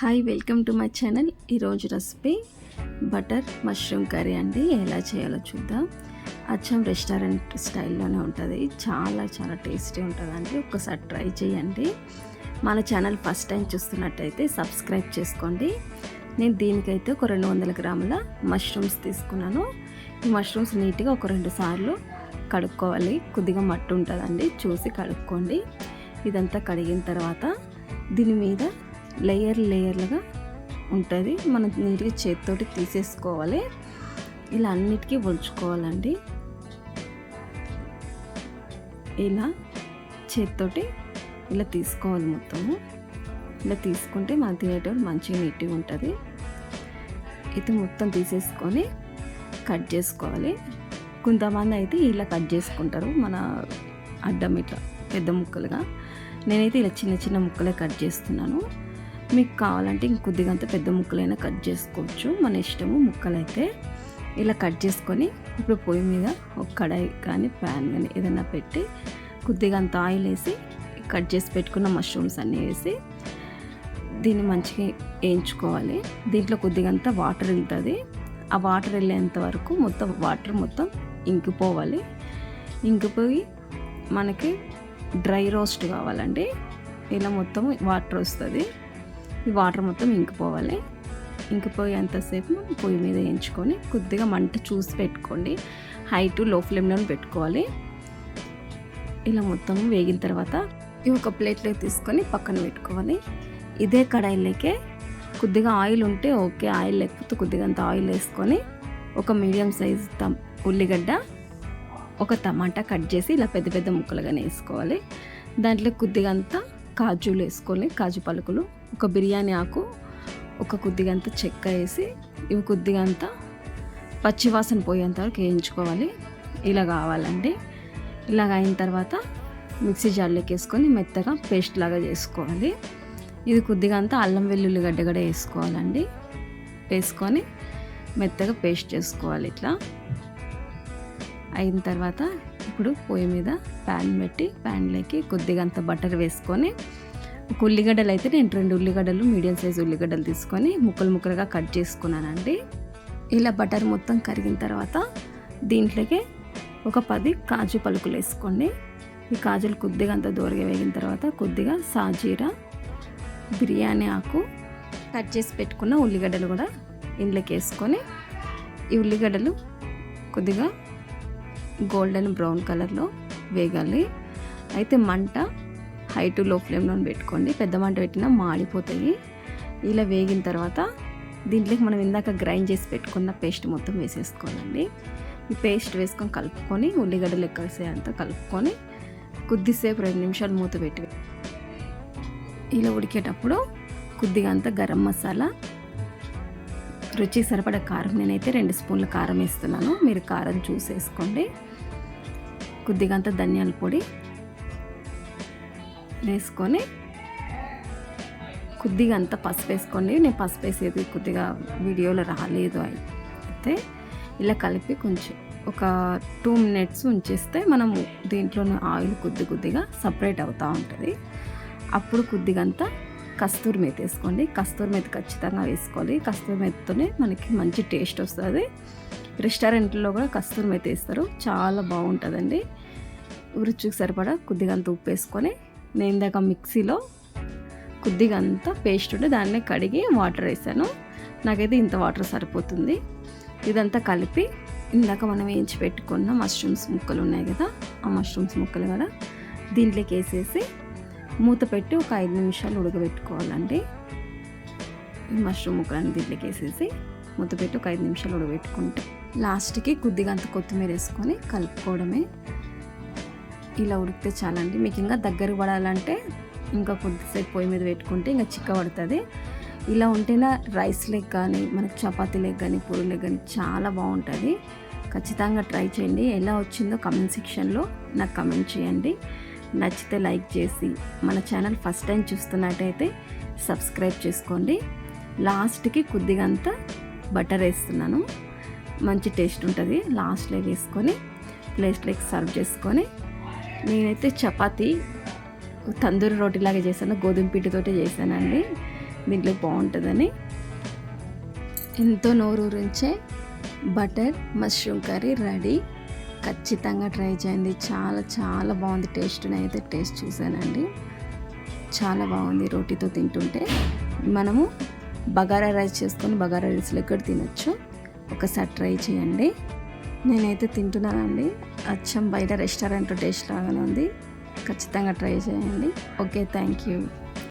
Hi, welcome to my channel. ఈరోజు recipe butter mushroom curry అండి. ఎలా చేయాలో చూద్దాం. అచ్చం రెస్టారెంట్ స్టైల్లోనే ఉంటుంది. చాలా చాలా టేస్టీ ఉంటుందండి. ఒక్కసారి ట్రై చేయండి. మన ఛానల్ ఫస్ట్ టైం చూస్తున్నట్టయితే సబ్స్క్రైబ్ చేసుకోండి. నేను దీనికైతే ఒక 200 గ్రాముల మష్రూమ్స్ తీసుకున్నాను. ఈ మష్రూమ్స్ నీట్గా ఒక 2 సార్లు కడుక్కోవాలి. కొద్దిగా మట్టి ఉంటుందండి, చూసి కడుక్కోండి. ఇదంతా కడిగిన తర్వాత దీని మీద లేయర్లుగా ఉంటుంది. మనం నీట్గా చేతితోటి తీసేసుకోవాలి. ఇలా అన్నిటికీ ఒలుచుకోవాలండి. ఇలా చేతితోటి ఇలా తీసుకోవాలి. మొత్తము ఇలా తీసుకుంటే మనం తినేటప్పుడు మంచిగా నీట్గా ఉంటుంది. ఇది మొత్తం తీసేసుకొని కట్ చేసుకోవాలి. కొంతమంది అయితే ఇలా కట్ చేసుకుంటారు, మన అడ్డం ఇట్లా పెద్ద ముక్కలుగా. నేనైతే ఇలా చిన్న చిన్న ముక్కలే కట్ చేస్తున్నాను. మీకు కావాలంటే ఇంకొద్దిగా అంత పెద్ద ముక్కలైనా కట్ చేసుకోవచ్చు, మన ఇష్టము. ముక్కలైతే ఇలా కట్ చేసుకొని ఇప్పుడు పొయ్యి మీద ఒక కడాయి కానీ ప్యాన్ కానీ ఏదైనా పెట్టి కొద్దిగా అంత ఆయిల్ వేసి కట్ చేసి పెట్టుకున్న మష్రూమ్స్ అన్నీ వేసి దీన్ని మంచిగా వేయించుకోవాలి. దీంట్లో కొద్దిగా అంత వాటర్ వెళ్తుంది. ఆ వాటర్ వెళ్ళేంత వరకు వాటర్ మొత్తం ఇంకిపోవాలి. ఇంకిపోయి మనకి డ్రై రోస్ట్ కావాలండి. ఇలా మొత్తం వాటర్ వస్తుంది. ఈ వాటర్ మొత్తం ఇంకిపోవాలి. ఇంకిపోయేంతసేపు పొయ్యి మీద వేయించుకొని కొద్దిగా మంట చూసి పెట్టుకోండి. హై టు లో ఫ్లేమ్లో పెట్టుకోవాలి. ఇలా మొత్తం వేగిన తర్వాత ఇవి ఒక ప్లేట్లో తీసుకొని పక్కన పెట్టుకోవాలి. ఇదే కడాయిలోకే కొద్దిగా ఆయిల్ ఉంటే ఓకే, ఆయిల్ లేకపోతే కొద్దిగా అంత ఆయిల్ వేసుకొని ఒక మీడియం సైజ్ ఉల్లిగడ్డ, ఒక టమాటా కట్ చేసి ఇలా పెద్ద పెద్ద ముక్కలుగానే వేసుకోవాలి. దాంట్లో కొద్దిగా అంతా కాజులు వేసుకోవాలి, కాజు పలుకులు, ఒక బిర్యానీ ఆకు, ఒక కొద్దిగా అంత చెక్క వేసి ఇవి కొద్దిగా అంతా పచ్చివాసన పోయేంత వరకు వేయించుకోవాలి. ఇలా కావాలండి. ఇలాగ అయిన తర్వాత మిక్సీ జార్లోకి వేసుకొని మెత్తగా పేస్ట్ లాగా చేసుకోవాలి. ఇది కొద్దిగా అంతా అల్లం వెల్లుల్లి గడ్డ కూడా వేసుకోవాలండి. వేసుకొని మెత్తగా పేస్ట్ చేసుకోవాలి. ఇట్లా అయిన తర్వాత ఇప్పుడు పొయ్యి మీద ప్యాన్ పెట్టి ప్యాన్లోకి కొద్దిగా అంత బటర్ వేసుకొని ఒక ఉల్లిగడ్డలు అయితే నేను 2 ఉల్లిగడ్డలు మీడియం సైజ్ ఉల్లిగడ్డలు తీసుకొని ముక్కలుగా కట్ చేసుకున్నానండి. ఇలా బటర్ మొత్తం కరిగిన తర్వాత దీంట్లోకి ఒక 10 కాజు పలుకులు వేసుకోండి. ఈ కాజులు కొద్దిగా అంత దూరగా వేగిన తర్వాత కొద్దిగా సాజీరా, బిర్యానీ ఆకు, కట్ చేసి పెట్టుకున్న ఉల్లిగడ్డలు కూడా ఇంట్లోకి వేసుకొని ఈ ఉల్లిగడ్డలు కొద్దిగా గోల్డెన్ బ్రౌన్ కలర్లో వేగాలి. అయితే మంట హై టు లో ఫ్లేమ్లో పెట్టుకోండి. పెద్ద మంట పెట్టినా మాడిపోతాయి. ఇలా వేగిన తర్వాత దీంట్లోకి మనం ఇందాక గ్రైండ్ చేసి పెట్టుకున్న పేస్ట్ మొత్తం వేసేసుకోవాలండి. ఈ పేస్ట్ వేసుకొని కలుపుకొని ఉల్లిగడ్డలు ఎక్కసేంత కలుపుకొని కొద్దిసేపు 2 నిమిషాలు మూత పెట్టి ఇలా ఉడికేటప్పుడు కొద్దిగా అంత గరం మసాలా, రుచికి సరిపడా కారం, నేనైతే 2 స్పూన్ల కారం వేస్తున్నాను. మీరు కారం చూసేసుకోండి. కొద్దిగా అంత ధనియాల పొడి వేసుకొని కొద్దిగా అంత పసుపు వేసుకోండి. నేను పసుపు వేసేది కొద్దిగా వీడియోలో రాలేదు. అయితే ఇలా కలిపి కొంచెం ఒక 2 మినిట్స్ ఉంచేస్తే మనము దీంట్లోనే ఆయిల్ కొద్దిగా సపరేట్ అవుతూ ఉంటుంది. అప్పుడు కొద్దిగా అంతా కస్తూరి మేతి వేసుకోండి. కస్తూరి మేతి ఖచ్చితంగా వేసుకోవాలి. కస్తూరి మేతితోనే మనకి మంచి టేస్ట్ వస్తుంది. రెస్టారెంట్లో కూడా కస్తూరి మేతి వేస్తారు, చాలా బాగుంటుందండి. రుచికి సరిపడా కొద్దిగా అంత ఉప్పు వేసుకొని నేను ఇందాక మిక్సీలో కొద్దిగా అంత పేస్ట్ ఉంటే దాన్ని కడిగి వాటర్ వేసాను. నాకైతే ఇంత వాటర్ సరిపోతుంది. ఇదంతా కలిపి ఇందాక మనం వేయించి పెట్టుకున్న మష్రూమ్స్ ముక్కలు ఉన్నాయి కదా, ఆ మష్రూమ్స్ ముక్కలు కూడా దీంట్లోకి వేసేసి మూత పెట్టి ఒక 5 నిమిషాలు ఉడకబెట్టుకోవాలండి. ఈ మష్రూమ్ ముక్కలను దీంట్లోకి వేసేసి మూత పెట్టి ఒక 5 నిమిషాలు ఉడకబెట్టుకుంటే లాస్ట్కి కొద్దిగా అంత కొత్తిమీర వేసుకొని కలుపుకోవడమే. ఇలా ఉడికితే చాలండి. మీకు ఇంకా దగ్గర పడాలంటే ఇంకా కొద్దిసేపు పొయ్యి మీద పెట్టుకుంటే ఇంకా చిక్కబడుతుంది. ఇలా ఉంటేనే రైస్ లెగ్ కానీ మనకు చపాతీ లెగ్ కానీ పూరి లెగ్ కానీ చాలా బాగుంటుంది. ఖచ్చితంగా ట్రై చేయండి. ఎలా వచ్చిందో కమెంట్ సెక్షన్లో నాకు కమెంట్ చేయండి. నచ్చితే లైక్ చేసి మన ఛానల్ ఫస్ట్ టైం చూస్తున్నట్టయితే సబ్స్క్రైబ్ చేసుకోండి. లాస్ట్కి కొద్దిగా అంత బటర్ వేస్తున్నాను, మంచి టేస్ట్ ఉంటుంది. లాస్ట్లో వేసుకొని ప్లేట్లోకి సర్వ్ చేసుకొని, నేనైతే చపాతీ తందూరి రోటీలాగా చేశాను, గోధుమ పిండితోటి చేశానండి. దీంట్లో బాగుంటుందని. ఎంతో నోరూరించే బటర్ మష్రూమ్ కర్రీ రెడీ. ఖచ్చితంగా ట్రై చేయండి. చాలా చాలా బాగుంది. అయితే టేస్ట్ చూసానండి, చాలా బాగుంది. రోటీతో తింటుంటే మనము బగారా రైస్ చేసుకొని బగారా రైస్లో కూడా తినొచ్చు. ఒకసారి ట్రై చేయండి. నేనైతే తింటున్నానండి, అచ్చం బయట రెస్టారెంట్ టేస్ట్ లాగానే ఉంది. ఖచ్చితంగా ట్రై చేయండి. Okay, thank you.